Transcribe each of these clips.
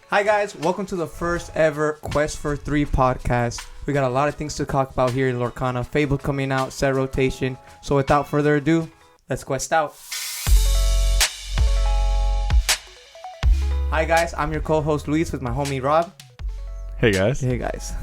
Hi guys, welcome to the first ever Quest for 3 podcast. We got a lot of things to talk about here in Lorcana. Fabled coming out, set rotation. So without further ado, let's quest out. Hi guys, I'm your co-host Luis with my homie Rob. Hey guys. Hey guys.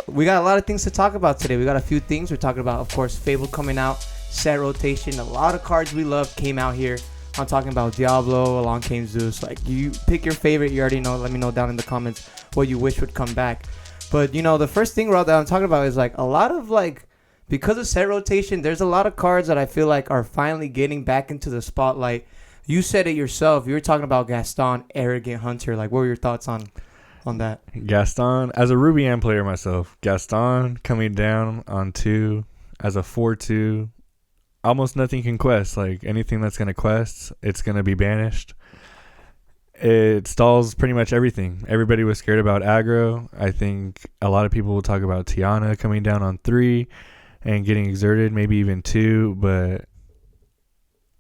We got a lot of things to talk about today. We got a few things. We're talking about, of course, Fabled coming out, set rotation. A lot of cards we love came out here. I'm talking about Diablo, Along Came Zeus. Like, you pick your favorite. You already know. Let me know down in the comments what you wish would come back. But, you know, the first thing, Rob, that I'm talking about is, like, a lot of, like, because of set rotation, there's a lot of cards that I feel like are finally getting back into the spotlight. You said it yourself. You were talking about Gaston, Arrogant Hunter. Like, what were your thoughts on that? Gaston, as a Ruby Am player myself, Gaston coming down on 2 as a 4-2. Almost nothing can quest. Like, anything that's going to quest, it's going to be banished. It stalls pretty much everything. Everybody was scared about aggro. I think a lot of people will talk about Tiana coming down on 3 and getting exerted, maybe even 2. But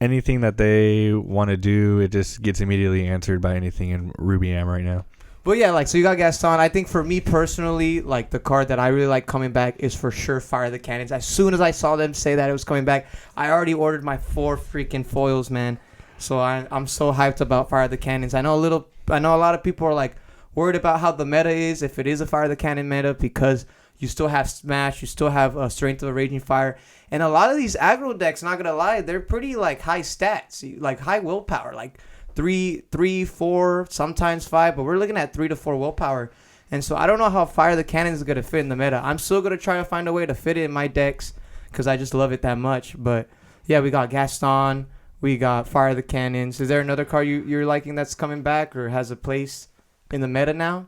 anything that they want to do, it just gets immediately answered by anything in Ruby Am right now. But yeah, like, so you got Gaston. I think for me personally, like, the card that I really like coming back is for sure Fire the Cannons. As soon as I saw them say that it was coming back, I already ordered my 4 freaking foils, man. So I'm so hyped about Fire the Cannons. I know a lot of people are like worried about how the meta is, if it is a Fire the Cannon meta, because you still have Smash, you still have Strength of a Raging Fire, and a lot of these aggro decks, not gonna lie, they're pretty like high stats, like high willpower, like 3, 4, sometimes 5, but we're looking at 3 to 4 willpower. And so I don't know how Fire the Cannon is going to fit in the meta. I'm still going to try to find a way to fit it in my decks because I just love it that much. But yeah, we got Gaston, we got Fire the Cannons. Is there another card you're liking that's coming back or has a place in the meta now?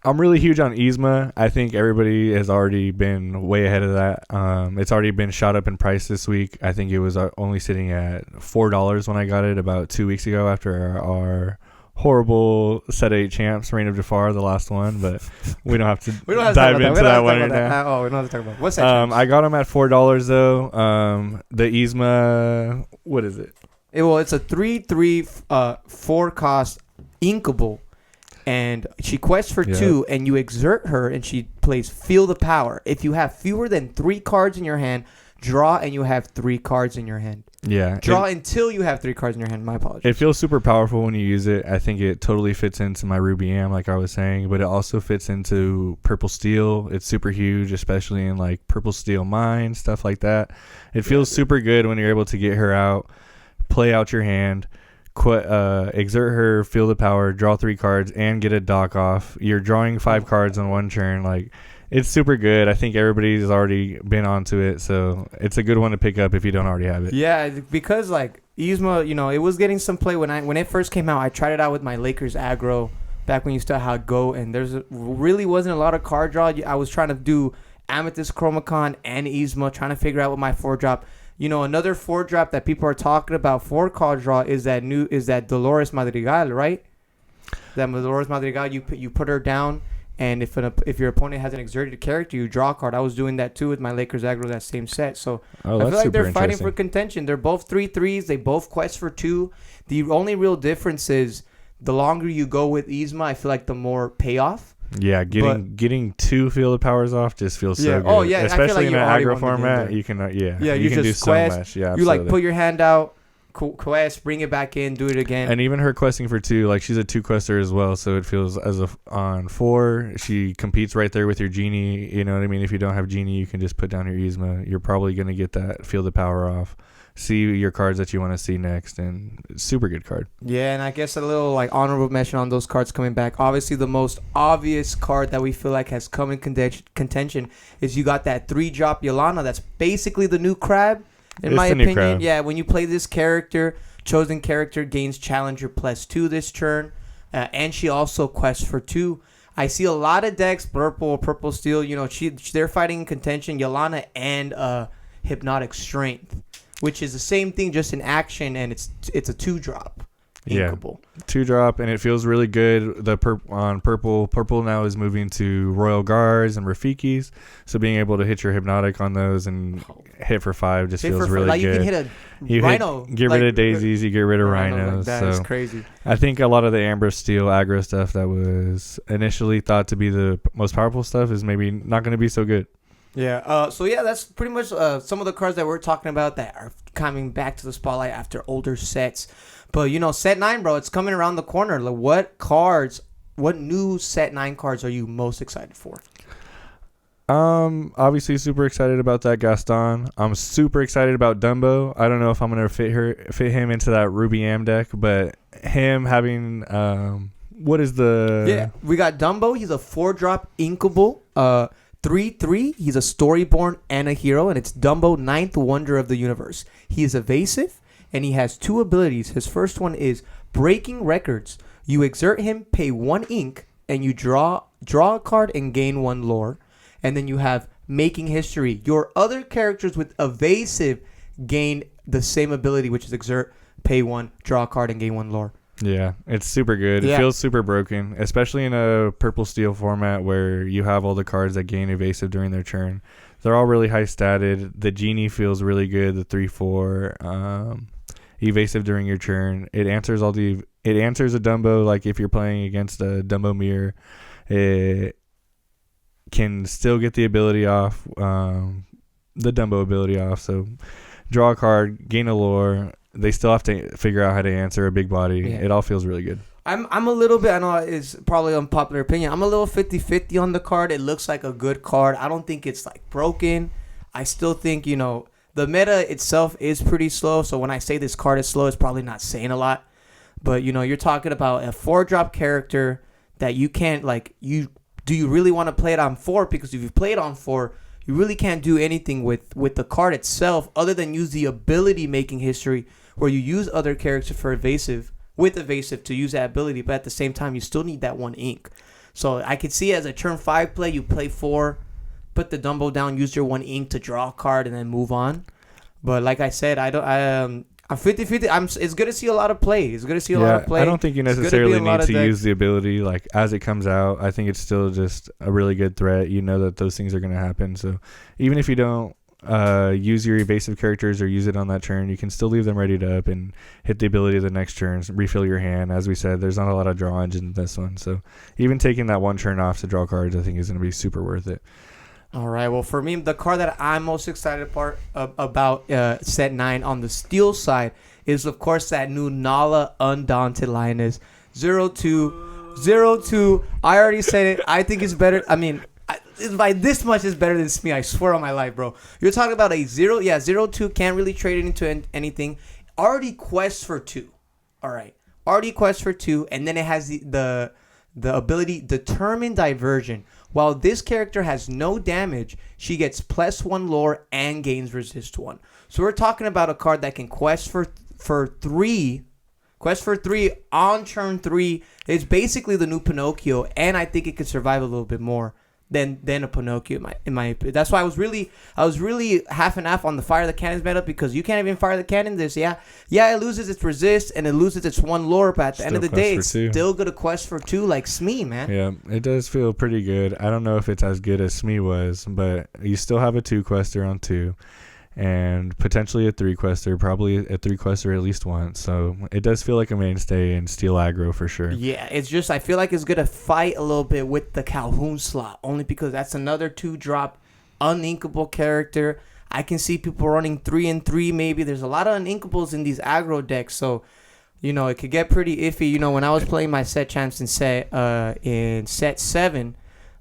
I'm really huge on Yzma. I think everybody has already been way ahead of that. It's already been shot up in price this week. I think it was only sitting at $4 when I got it about 2 weeks ago after our horrible set 8 champs, Reign of Jafar, the last one. But we don't have to dive into that one right now. Oh, we don't have to talk about what's that? I got them at $4 though. The Yzma, what is it? It's a 3/3 4 cost inkable. And she quests for 2, and you exert her, and she plays Feel the Power. If you have fewer than 3 cards in your hand, draw, and you have 3 cards in your hand. Yeah. Draw until you have 3 cards in your hand. My apologies. It feels super powerful when you use it. I think it totally fits into my Ruby Am, like I was saying, but it also fits into Purple Steel. It's super huge, especially in like Purple Steel Mine, stuff like that. It feels super good when you're able to get her out, play out your hand, exert her, feel the power, draw 3 cards, and get a dock off. You're drawing 5 cards on one turn. Like, it's super good. I think everybody's already been onto it, so it's a good one to pick up if you don't already have it. Yeah, because like Yzma, you know, it was getting some play when it first came out. I tried it out with my Lakers aggro back when you still had Go, and really wasn't a lot of card draw. I was trying to do Amethyst Chromacon and Yzma, trying to figure out what my 4-drop. You know, another 4-drop that people are talking about for card draw is that Dolores Madrigal, right? That Dolores Madrigal, you put her down, and if your opponent has an exerted character, you draw a card. I was doing that too with my Lakers aggro, that same set. So I feel like they're fighting for contention. They're both 3/3s. They both quest for 2. The only real difference is the longer you go with Yzma, I feel like the more payoff. Yeah, getting 2 field powers off just feels so good. Oh yeah, especially like in an aggro format, you can you can do so much. Yeah, you like put your hand out, quest, bring it back in, do it again. And even her questing for 2, like she's a 2 quester as well, so it feels as if on 4 she competes right there with your genie. You know what I mean? If you don't have genie, you can just put down your Yzma. You're probably gonna get that feel the power off. See your cards that you want to see next, and super good card. Yeah, and I guess a little like honorable mention on those cards coming back. Obviously, the most obvious card that we feel like has come in contention is you got that 3-drop Yolana. That's basically the new Crab, in my opinion. Yeah, when you play this character, chosen character gains Challenger +2 this turn, and she also quests for 2. I see a lot of decks, Purple Steel. You know, they're fighting in contention, Yolana and Hypnotic Strength, which is the same thing, just in action, and it's a 2-drop. Yeah. Inkable. 2-drop, and it feels really good. On purple now is moving to Royal Guards and Rafikis, so being able to hit your Hypnotic on those and hit for 5 just feels really like good. You can hit a Rhino. Get rid of daisies, you get rid of rhinos. That is crazy. I think a lot of the Amber Steel aggro stuff that was initially thought to be the most powerful stuff is maybe not going to be so good. Yeah. So yeah, that's pretty much some of the cards that we're talking about that are coming back to the spotlight after older sets. But set 9, bro, it's coming around the corner. Like, what new set 9 cards are you most excited for? Obviously super excited about that Gaston. I'm super excited about Dumbo. I don't know if I'm gonna fit him into that Ruby Am deck, but him having what is the we got Dumbo. He's a 4-drop inkable 3/3. He's a Storyborn and a hero, and it's Dumbo, 9th wonder of the universe. He is evasive, and he has 2 abilities. His first one is Breaking Records. You exert him, pay 1 ink, and you draw a card and gain 1 lore. And then you have Making History. Your other characters with evasive gain the same ability, which is exert, pay 1, draw a card, and gain 1 lore. Yeah, it's super good. It feels super broken, especially in a purple steel format where you have all the cards that gain evasive during their turn. They're all really high statted. The Genie feels really good. The 3/4 evasive during your turn. It answers a Dumbo. Like if you're playing against a Dumbo mirror, it can still get the ability off, the Dumbo ability off. So draw a card, gain a lore. They still have to figure out how to answer a big body. Yeah. It all feels really good. I'm a little bit, I know it's probably unpopular opinion, I'm a little 50-50 on the card. It looks like a good card. I don't think it's like broken. I still think, the meta itself is pretty slow. So when I say this card is slow, it's probably not saying a lot. But, you're talking about a 4-drop character that you can't, do you really want to play it on 4? Because if you play it on 4, you really can't do anything with the card itself other than use the ability Making History, where you use other characters for evasive to use that ability, but at the same time you still need that 1 ink. So I could see as a turn 5 play, you play 4, put the Dumbo down, use your 1 ink to draw a card, and then move on. But like I said, I'm 50-50. It's good to see a lot of play. I don't think you necessarily need to use the ability as it comes out. I think it's still just a really good threat. You know that those things are going to happen. So even if you don't use your evasive characters or use it on that turn, you can still leave them ready to up and hit the ability the next turn, refill your hand. As we said, there's not a lot of draw engine in this one. So even taking that 1 turn off to draw cards, I think is going to be super worth it. All right. Well, for me, the card that I'm most excited about set 9 on the steel side is, of course, that new Nala Undaunted Lioness 0/2. I already said it. I think it's better. I mean, by this much is better than Smee. I swear on my life, bro. You're talking about a 0/2. Can't really trade it into anything. Already quests for 2. All right. Already quests for 2, and then it has the ability Determine Diversion. While this character has no damage, she gets +1 lore and gains resist 1. So we're talking about a card that can quest for 3. Quest for 3 on turn 3. It's basically the new Pinocchio, and I think it could survive a little bit more than a Pinocchio in my opinion. That's why I was really half and half on the Fire the Cannons meta, because you can't even fire the cannon this. Yeah, it loses its resist and it loses its 1 lore, but at the end of the day, it's still gonna quest for 2 like Smee, man. Yeah, it does feel pretty good. I don't know if it's as good as Smee was, but you still have a 2-quester on 2. And potentially a 3-quester, probably a 3-quester at least once. So it does feel like a mainstay in steel aggro for sure. Yeah, it's just I feel like it's going to fight a little bit with the Calhoun slot, only because that's another 2-drop uninkable character. I can see people running 3 and 3 maybe. There's a lot of uninkables in these aggro decks, so it could get pretty iffy. When I was playing my set champs in set 7,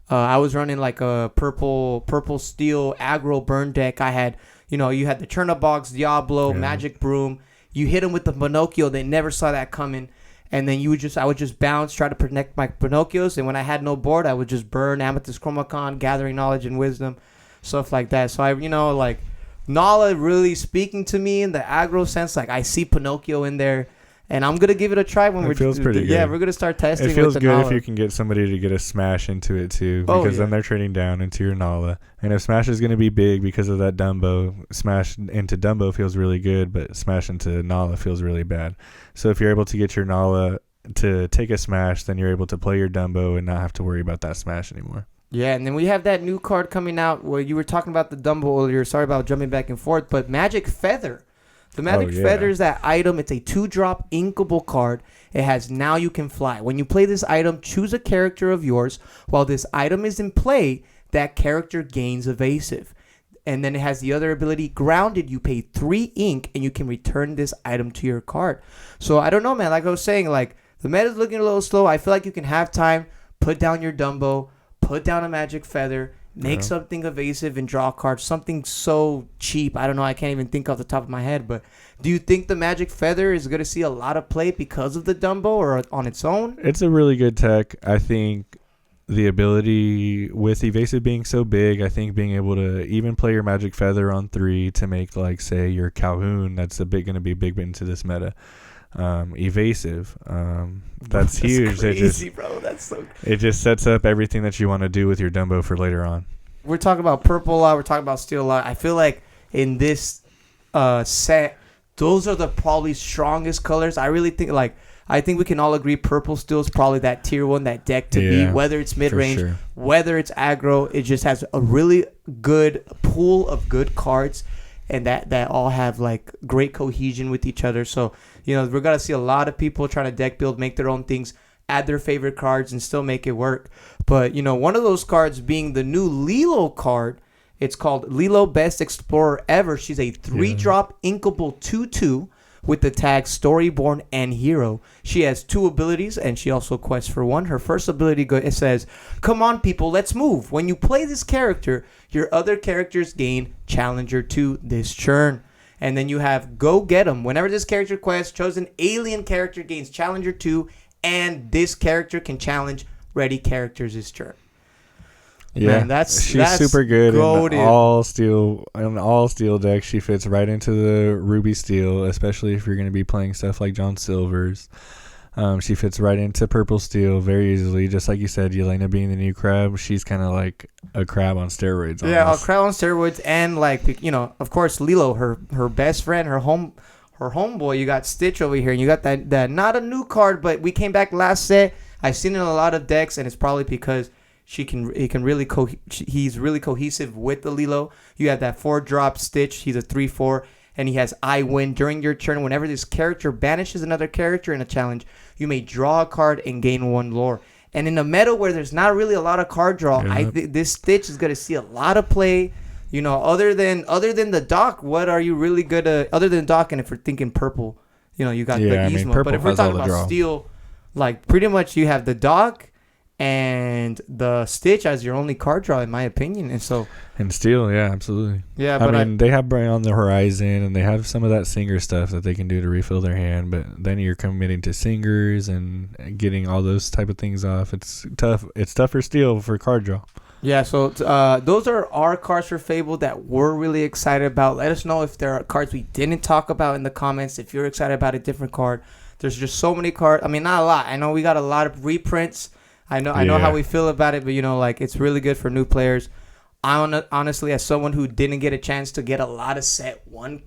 I was running like a purple steel aggro burn deck. I had you had the Turnip Box, Diablo, Magic Broom. You hit them with the Pinocchio. They never saw that coming. And then I would just bounce, try to protect my Pinocchios. And when I had no board, I would just burn Amethyst Chromacon, Gathering Knowledge and Wisdom, stuff like that. So Nala really speaking to me in the aggro sense. Like I see Pinocchio in there. And I'm gonna give it a try when It feels pretty Yeah, good. we're gonna start testing. It feels with the good Nala. if you can get somebody to get a smash into it too, because then they're trading down into your Nala. And if smash is going to be big because of that Dumbo, smash into Dumbo feels really good, but smash into Nala feels really bad. So if you're able to get your Nala to take a smash, then you're able to play your Dumbo and not have to worry about that smash anymore. Yeah, and then we have that new card coming out where you were talking about the Dumbo earlier. Sorry about jumping back and forth, but Magic Feather. The Magic Feather is that item. It's a 2-drop inkable card. It has Now You Can Fly. When you play this item, choose a character of yours. While this item is in play, that character gains evasive. And then it has the other ability, Grounded. You pay 3 ink, and you can return this item to your card. So I don't know, man. Like I was saying, like the meta's looking a little slow. I feel like you can have time, put down your Dumbo, put down a Magic Feather, make something evasive and draw a card. Something so cheap. I don't know. I can't even think off the top of my head. But do you think the Magic Feather is going to see a lot of play because of the Dumbo or on its own? It's a really good tech. I think the ability with evasive being so big, I think being able to even play your Magic Feather on 3 to make, like, say, your Calhoun, that's going to be big into this meta. Evasive, that's huge. Crazy, bro. That's so. It just sets up everything that you want to do with your Dumbo for later on. We're talking about purple a lot. We're talking about steel a lot. I feel like in this set, those are the probably strongest colors. I really think I think we can all agree purple steel is probably that tier 1, that deck to be. Whether it's mid range, whether it's aggro, it just has a really good pool of good cards. And that all have like great cohesion with each other. So, we're going to see a lot of people trying to deck build, make their own things, add their favorite cards, and still make it work. But, one of those cards being the new Lilo card. It's called Lilo Best Explorer Ever. She's a 3-drop inkable 2/2 with the tags Storyborn and Hero. She has 2 abilities, and she also quests for 1. Her first ability it says, "Come on, people, let's move. When you play this character, your other characters gain Challenger 2 this turn." And then you have Go Get 'em. Whenever this character quests, chosen alien character gains Challenger 2, and this character can challenge ready characters this turn. Yeah, man, she's super good in all steel decks. She fits right into the Ruby Steel, especially if you're going to be playing stuff like John Silver's. She fits right into purple steel very easily. Just like you said, Yelena being the new crab, she's kind of like a crab on steroids. Yeah, a crab on steroids, and of course, Lilo, her best friend, her homeboy. You got Stitch over here, and you got that not a new card, but we came back last set. I've seen it in a lot of decks, and it's probably because he's really cohesive with the Lilo. You have that 4-drop Stitch. He's a 3/4, and he has I win during your turn. Whenever this character banishes another character in a challenge, you may draw a card and gain 1 lore. And in a meta where there's not really a lot of card draw, I think this Stitch is gonna see a lot of play. Other than the Doc, what are you really good at? Other than Doc, and if we're thinking purple, you got the Gizmo. But if we're talking about steel, like pretty much you have the Doc and the Stitch as your only card draw, in my opinion. And steel, yeah, absolutely. Yeah, but they have Bray on the horizon, and they have some of that Singer stuff that they can do to refill their hand, but then you're committing to Singers and getting all those type of things off. It's tough. It's tougher steel for card draw. Yeah, so those are our cards for Fabled that we're really excited about. Let us know if there are cards we didn't talk about in the comments. If you're excited about a different card, there's just so many cards. I mean, not a lot. I know we got a lot of reprints. I know how we feel about it, but it's really good for new players. Honestly, as someone who didn't get a chance to get a lot of set one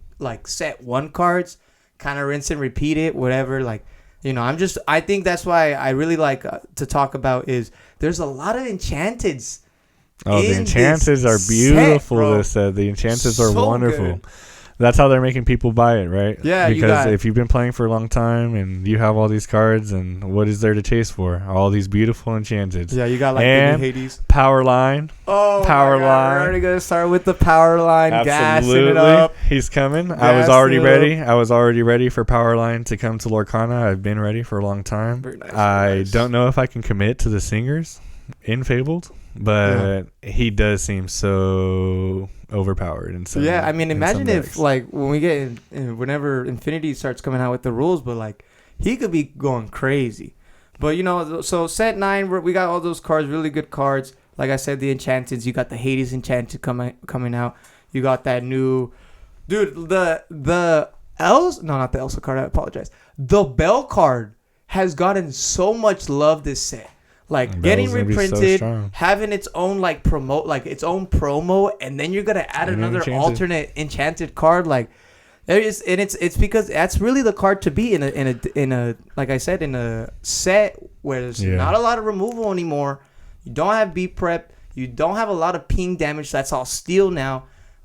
cards, kind of rinse and repeat it, whatever. I think that's why I really like to talk about is there's a lot of enchanteds. Oh, the enchanteds are beautiful. This set, the enchanteds are wonderful. Good. That's how they're making people buy it, right? Yeah, because if you've been playing for a long time and you have all these cards, and what is there to chase for? All these beautiful enchanteds. Yeah, you got the Hades. Power line. Oh, power line. We're already gonna start with the power line. Absolutely. Gassing it up. He's coming. I was already ready. I was already ready for power line to come to Lorcana. I've been ready for a long time. Very nice, I don't know if I can commit to the Singers in Fabled, but he does seem so overpowered and so I mean, imagine if when we get whenever Infinity starts coming out with the rules, but he could be going crazy. But so set 9, we got all those cards, really good cards. Like I said, the enchanteds, you got the Hades enchanted coming out. You got that new the Elsa, no, not the Elsa card, I apologize. The Bell card has gotten so much love this set. Like getting reprinted, having its own like its own promo, and then you're gonna add another alternate enchanted card. Like it's because that's really the card to be in a like I said, in a set where there's not a lot of removal anymore. You don't have beat prep. You don't have a lot of ping damage. That's all steel now.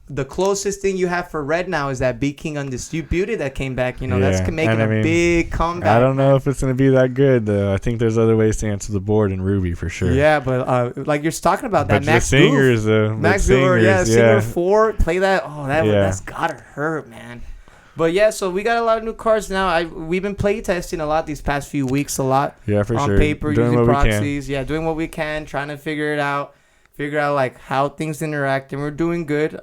The closest thing you have for red now is that Beat King Undisputed that came back. That's making a big comeback. I don't know if it's going to be that good, though. I think there's other ways to answer the board in Ruby for sure. Yeah, but like you're talking about that Max Singers, though. Max Goof, Singer 4, play that. Oh, that's got to hurt, man. But yeah, so we got a lot of new cards now. We've been play testing a lot these past few weeks, a lot. Yeah, for sure. On paper, using proxies. Yeah, doing what we can, trying to figure out like how things interact, and we're doing good.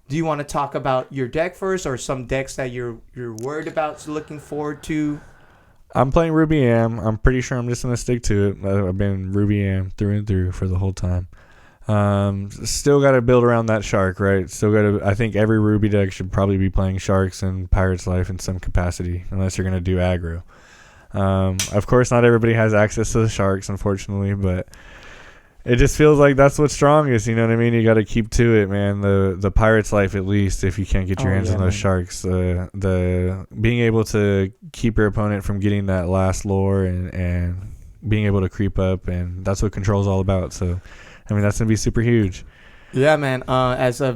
Do you want to talk about your deck first, or some decks that you're worried about, looking forward to? I'm playing Ruby Am. I'm pretty sure I'm just gonna stick to it. I've been Ruby Am through and through for the whole time. Still got to build around that shark, right? Still got to. I think every Ruby deck should probably be playing sharks and Pirate's Life in some capacity, unless you're gonna do aggro. Of course, not everybody has access to the sharks, unfortunately, but it just feels like that's what's strongest. You know what I mean? You got to keep to it, man. The Pirate's Life, at least, if you can't get your hands on those sharks. The being able to keep your opponent from getting that last lore and being able to creep up, and that's what Control's all about. So, I mean, that's gonna be super huge. Yeah, man. As a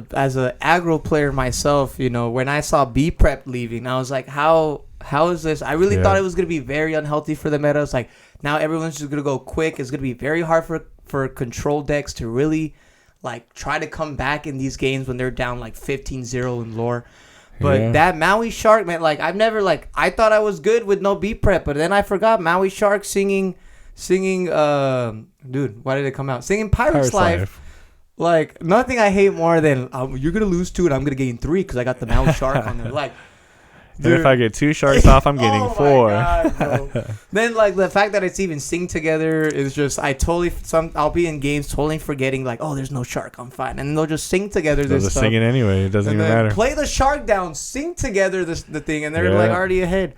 aggro player myself, when I saw B Prep leaving, I was like, how is this? I really thought it was gonna be very unhealthy for the meta. It's like now everyone's just gonna go quick. It's gonna be very hard for Control decks to really like try to come back in these games when they're down like 15-0 in lore. But that Maui Shark, man, like I thought I was good with no B Prep, but then I forgot Maui Shark singing dude, why did it come out? Singing Pirate's Life. Like, nothing I hate more than you're going to lose 2 and I'm going to gain 3 because I got the Maui Shark on there. Like, dude. And if I get 2 sharks off, I'm getting 4. My God, then, like, the fact that it's even sing together is just, I'll be in games totally forgetting, like, oh, there's no shark, I'm fine. And they'll just sing together they'll just sing it anyway. It doesn't even matter. Play the shark down, sing together the thing, and they're, like, already ahead.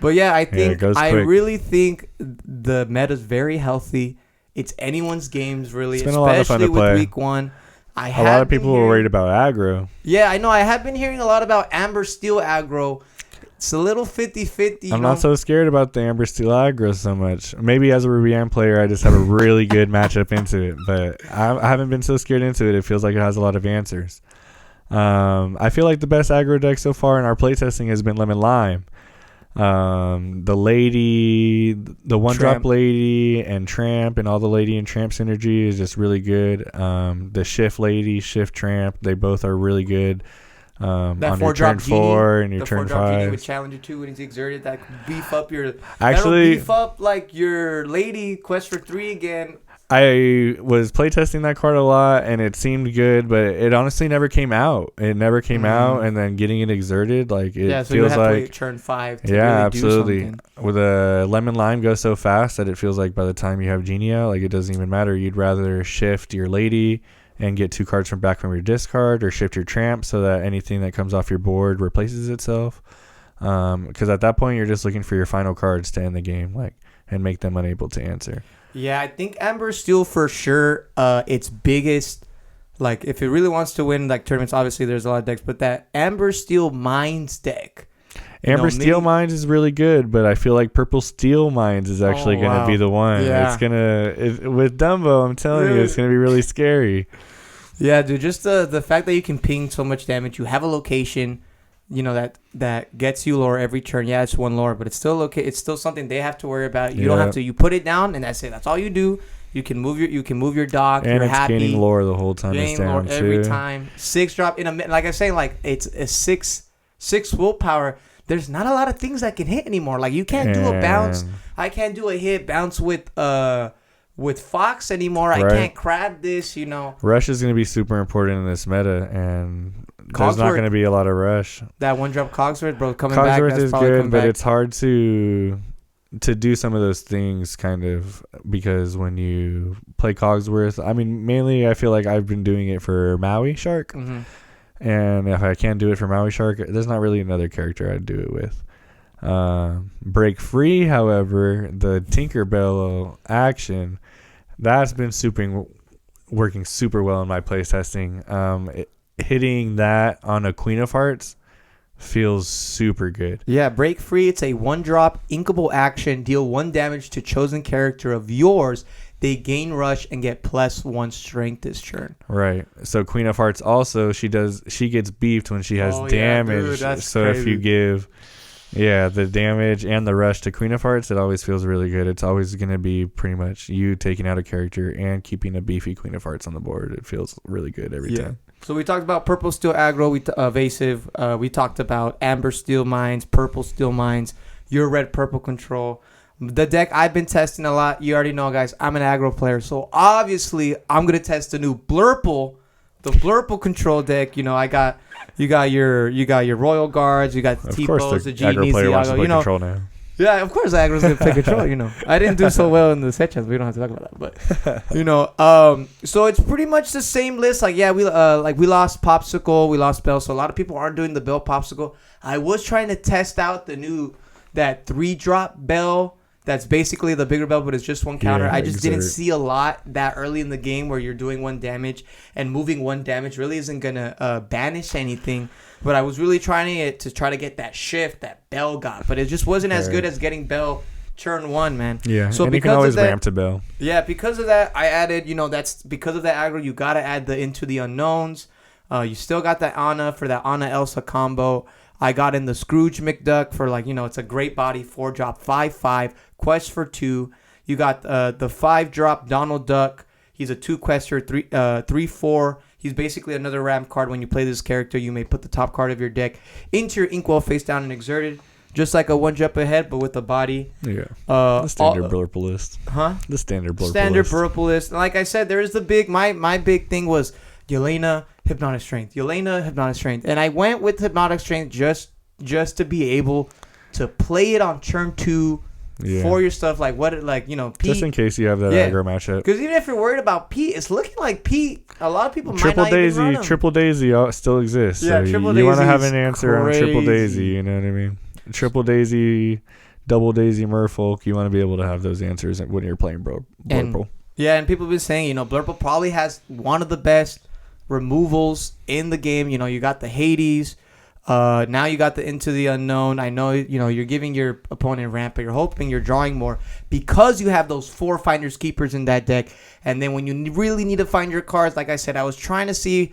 But, yeah, I really think the meta's very healthy. It's anyone's games, really, it's been a lot of fun to play. With week 1. A lot of people were worried about aggro. Yeah, I know. I have been hearing a lot about Amber Steel aggro. It's a little 50-50. I'm not so scared about the Amber Steel aggro so much. Maybe as a Ruby Am player, I just have a really good matchup into it. But I haven't been so scared into it. It feels like it has a lot of answers. I feel like the best aggro deck so far in our playtesting has been Lemon Lime. The lady, the one drop lady and tramp, and all the lady and tramp synergy is just really good. The shift lady, shift tramp, they both are really good. That on your turn 4 and your turn 5. With Challenger 2 when he's exerted, that could beef up your. Actually, beef up like your lady quest for 3 again. I was playtesting that card a lot, and it seemed good, but it honestly never came out. It never came out, and then getting it exerted, like it so feels you have like to wait turn 5. To yeah, really absolutely. Do something. With a Lemon Lime goes so fast that it feels like by the time you have Genie out, like it doesn't even matter. You'd rather shift your lady and get 2 cards from your discard, or shift your tramp so that anything that comes off your board replaces itself. Because at that point, you're just looking for your final cards to end the game, like, and make them unable to answer. Yeah, I think Amber Steel for sure. Its biggest, like, if it really wants to win like tournaments, obviously there's a lot of decks, but that Amber Steel Mines deck. Amber Steel Mines is really good, but I feel like Purple Steel Mines is actually going to be the one. Yeah. It's with Dumbo, I'm telling you, it's going to be really scary. Yeah, dude, just the fact that you can ping so much damage, you have a location, that gets you lore every turn. Yeah, it's 1 lore, but it's still okay. It's still something they have to worry about. You don't have to. You put it down, and that's it. That's all you do. You can move your dock. And you're it's happy. gaining lore the whole time. Gaining lore every time. 6 drop in a, like I say, like it's a 6 willpower. There's not a lot of things that can hit anymore. Like you can't do a bounce. I can't do a hit bounce with Fox anymore. Right. I can't crab this. Rush is going to be super important in this meta, and there's not going to be a lot of rush. That 1-drop Cogsworth, bro, coming back. Cogsworth is good, but it's hard to do some of those things, kind of, because when you play Cogsworth, I mean, mainly I feel like I've been doing it for Maui Shark. Mm-hmm. And if I can't do it for Maui Shark, there's not really another character I'd do it with. Break Free, however, the Tinkerbell action, that's been working super well in my playtesting. Hitting that on a Queen of Hearts feels super good. Yeah, Break Free, it's a 1-drop inkable action. Deal 1 damage to chosen character of yours. They gain rush and get +1 strength this turn. Right. So Queen of Hearts also, she gets beefed when she has damage. Dude, that's so crazy. if you give the damage and the rush to Queen of Hearts, it always feels really good. It's always going to be pretty much you taking out a character and keeping a beefy Queen of Hearts on the board. It feels really good every time. So we talked about purple steel aggro, evasive. We talked about amber steel mines, purple steel mines, your red purple control. The deck I've been testing a lot. You already know, guys. I'm an aggro player, so obviously I'm gonna test the new Blurple, the Blurple control deck. You know, you got your Royal Guards, you got the T-Pose, the aggro Genies, player the wants to Aggro. play You know, control now. yeah, of course aggro's gonna play control. You know, I didn't do so well in the set chats. We don't have to talk about that, but you know, so it's pretty much the same list. Like, yeah, we lost Popsicle, we lost Bell, so a lot of people aren't doing the Bell Popsicle. I was trying to test out that 3-drop Bell. That's basically the bigger bell, but it's just 1 counter. Yeah, I just didn't see a lot that early in the game where you're doing 1 damage, and moving 1 damage really isn't gonna banish anything. But I was really trying to get that shift that Bell got, but it just wasn't as good as getting Bell turn 1, man. Yeah, so and you can always ramp to Bell. Yeah, because of that, I added. You know, that's because of the aggro. You gotta add the Into the Unknowns. You still got the Anna for that Anna Elsa combo. I got in the Scrooge McDuck for, like, you know, it's a great body 4-drop 5/5 quest for 2. You got the 5-drop Donald Duck. He's a 2 quester 3/4. He's basically another ramp card. When you play this character, you may put the top card of your deck into your Inkwell face down and exerted, just like a 1-jump ahead, but with a body. Yeah. The standard Blurple list. Huh? The standard Blurple Standard list. Blurple list. Like I said, there is the big. My big thing was Yelena, Hypnotic Strength. Yelena, Hypnotic Strength. And I went with Hypnotic Strength just to be able to play it on turn 2 for your stuff. Like, you know, Pete. Just in case you have that aggro matchup. Because even if you're worried about Pete, it's looking like Pete, a lot of people might not even run him. Triple Daisy still exists. Yeah, so Triple you want to Daisy have is an answer on Triple Daisy, you know what I mean? Triple Daisy, Double Daisy, Merfolk, you want to be able to have those answers when you're playing Blurple. And people have been saying, you know, Blurple probably has one of the best removals in the game. You know, you got the Hades. Now you got the Into the Unknown. I know, you know, you're giving your opponent ramp, but you're hoping you're drawing more because you have those 4 Finders Keepers in that deck. And then when you really need to find your cards, like I said, I was trying to see.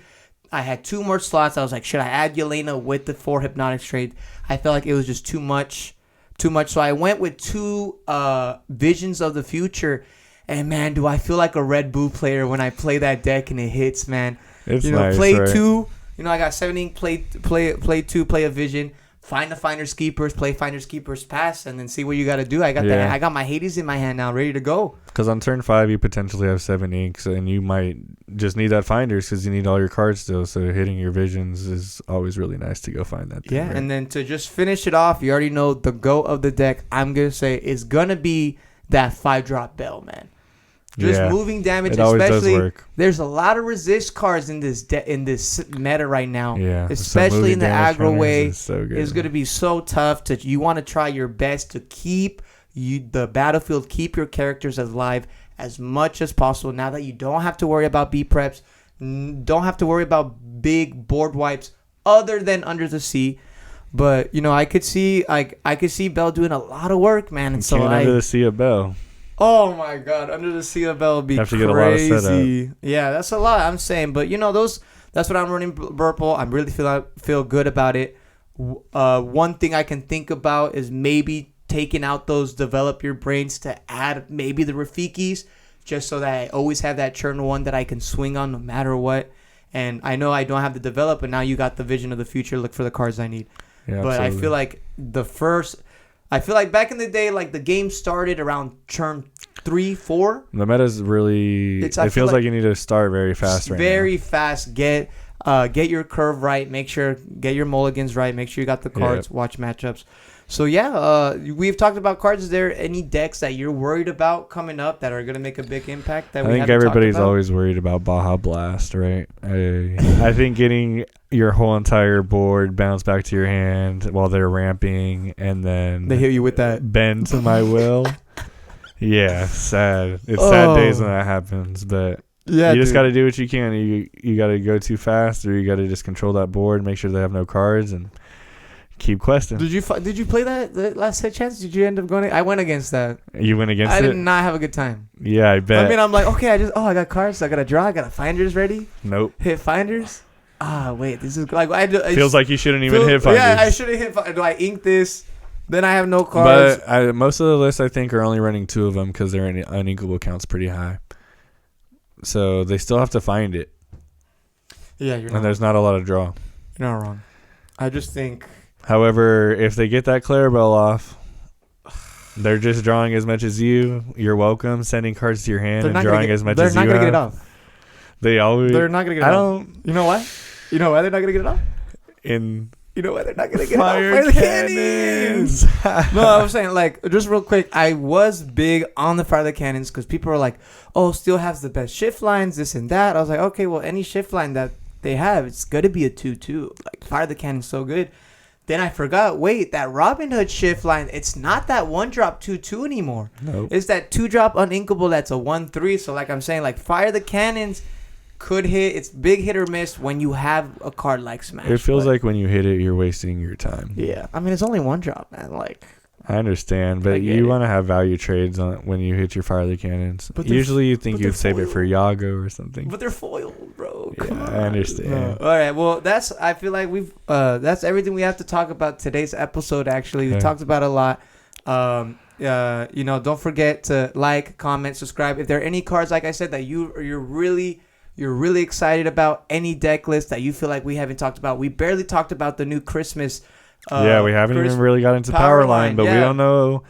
I had 2 more slots. I was like, should I add Yelena with the 4 Hypnotic Strength? I felt like it was just too much. So I went with 2 Visions of the Future. And man, do I feel like a Red Boo player when I play that deck and it hits, man. It's you know, nice, play right? 2. You know, I got 17. Play 2. Play a Vision. Find the Finders Keepers. Play Finders Keepers. Pass, and then see what you got to do. I got that. I got my Hades in my hand now, ready to go. Because on turn 5, you potentially have 7 inks, and you might just need that Finders because you need all your cards still. So hitting your Visions is always really nice to go find that thing. Yeah, right? and then to just finish it off, you already know the GOAT of the deck. I'm gonna say is gonna be that 5-drop Bell, man. Just moving damage, especially. There's a lot of resist cards in this meta right now. Yeah, especially in the aggro way. It's going to be so tough. You want to try your best to keep the battlefield, keep your characters alive as much as possible. Now that you don't have to worry about B preps, don't have to worry about big board wipes other than Under the Sea. But you know, I could see Bell doing a lot of work, man. And so Under the Sea of Bell. Oh my God! Under the Sea of Bell would be have to crazy. Get a lot of setup. Yeah, that's a lot. I'm saying, but you know, that's what I'm running Blurple. I really feel good about it. One thing I can think about is maybe taking out those develop your brains to add maybe the Rafikis, just so that I always have that turn 1 that I can swing on no matter what. And I know I don't have the develop, but now you got the Vision of the Future. Look for the cards I need. Yeah, but absolutely. I feel like back in the day, like the game started around turn 3, 4. The meta's really. It feels like you need to start very fast right now. Very fast. Get your curve right. Get your mulligans right. Make sure you got the cards. Watch matchups. So yeah, we've talked about cards. Is there any decks that you're worried about coming up that are gonna make a big impact? That I think everybody's always worried about Baja Blast, right? I think getting your whole entire board bounced back to your hand while they're ramping, and then they hit you with that bend to my will. Yeah, sad. It's sad days when that happens, but yeah, you just got to do what you can. You got to go too fast, or you got to just control that board, make sure they have no cards, and keep questing. Did you play that last hit chance? Did you end up going? I went against that. You went against it? I did not have a good time. Yeah, I bet. I mean, I'm like, okay, I got cards. So I got to draw. I got finders ready. Nope. Hit finders. Wait, this is like feels like you shouldn't even hit finders. Yeah, I should have hit. Do I ink this? Then I have no cards. But most of the lists, I think, are only running 2 of them because their uninkable count's pretty high. So they still have to find it. Yeah, you're not. And there's not a lot of draw. You're not wrong. I just think. However, if they get that Clarabelle off, they're just drawing as much as you. You're welcome sending cards to your hand and drawing as much as you have. They're not going to get it off. They're not going to get it off. You know why? You know why they're not going to get it off? You know why they're not going to get Fire it off? cannons. No, I was saying, like, just real quick, I was big on the Fire the Cannons because people were like, oh, Steel has the best shift lines, this and that. I was like, okay, well, any shift line that they have, it's going to be a 2-2. Like, Fire the Cannon's so good. Then I forgot, wait, that Robin Hood shift line, it's not that 1-drop 2-2 anymore. Nope. It's that 2-drop uninkable that's a 1-3. So, like I'm saying, like, Fire the Cannons could hit. It's big hit or miss when you have a card like Smash. It feels like when you hit it, you're wasting your time. Yeah. I mean, it's only 1-drop, man. Like, I understand, but you want to have value trades on when you hit your Fire the Cannons. But usually you think you'd save it for Yago or something. But they're foiled, bro. Yeah, Come on. I understand. No. All right. Well, I feel like that's everything we have to talk about today's episode, actually. We talked about a lot. Don't forget to like, comment, subscribe. If there are any cards, like I said, that you're really excited about, any deck list that you feel like we haven't talked about. We barely talked about the new Christmas. We haven't even really got into Power Line, but we don't know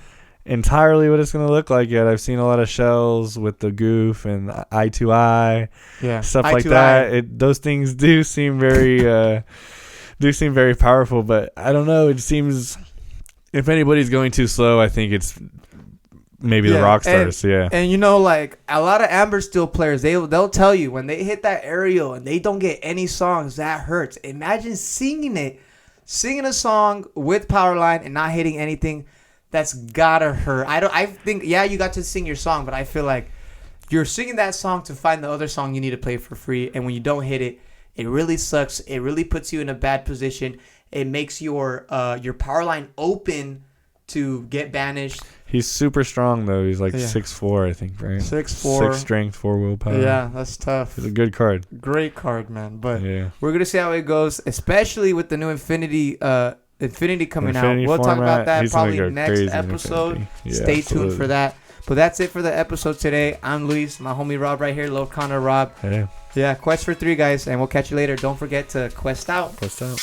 entirely what it's going to look like yet. I've seen a lot of shells with the goof and eye to eye, stuff like that. Those things do seem very powerful, but I don't know. It seems if anybody's going too slow, I think it's maybe the Rockstars. And like a lot of Amber Steel players, they'll tell you when they hit that aerial and they don't get any songs, that hurts. Imagine singing a song with Powerline and not hitting anything. That's gotta hurt. I think you got to sing your song, but I feel like you're singing that song to find the other song you need to play for free, and when you don't hit it, it really sucks. It really puts you in a bad position. It makes your Powerline open to get banished. He's super strong though. He's like 6'4", I think, right? 6'4", 6 strength, 4 willpower. Yeah, that's tough. It's a good card. Great card, man. But we're gonna see how it goes, especially with the new Infinity coming out. We'll talk about that probably next episode. Stay tuned for that. But that's it for the episode today. I'm Luis, my homie Rob right here, Love Connor Rob. Hey. Yeah, Quest for 3, guys, and we'll catch you later. Don't forget to quest out. Quest out.